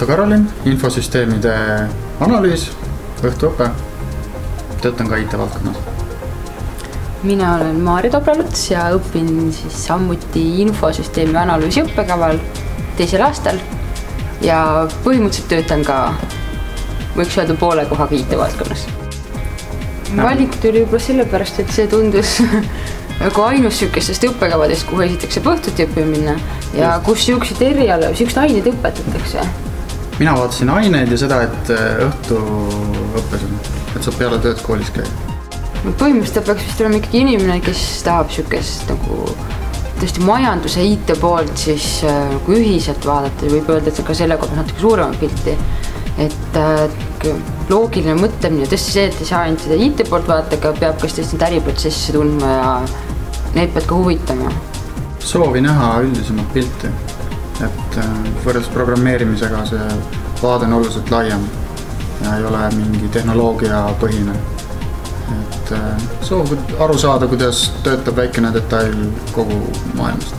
Otto Karolin, infosüsteemide analüüs, õhtuõpe, töötan ka IT-valdkonnas. Mina olen Maarja Tobraluts ja õpin siis samuti infosüsteemi analüüsi õppekaval 2. aastal ja põhimõtteliselt töötan ka, võiks öelda, poole kohaga IT-valdkonnas. Valik tuli juba sellepärast, et see tundus nagu ainus sükestest õppekavadest, kuhu esiteks saab õhtuti õppima minna ja kus sükseid eriala, sükseid aineid õpetatakse. Mina vaatasin aineid ja seda, et õhtuõppes on, et saab peale tööd koolis käia. Põhimõtteliselt peaks vist olema ikkagi inimene, kes tahab sükest nagu tõesti majanduse IT poolt siis nagu ühiselt vaadata ja võib öelda, et ka selle kohta natuke suurema pilti. Et loogiline mõtlemine tõesti see, et ei saa ainult seda IT poolt vaadata, aga peab kas tõesti äriprotsessi tundma ja need pead ka huvitama. Soovi näha üldisemat pilti, et võrreldes programmeerimisega see vaade on oluliselt laiem ja ei ole mingi tehnoloogia põhine. Et soov aru saada, kuidas töötab väikene detail kogu maailmast.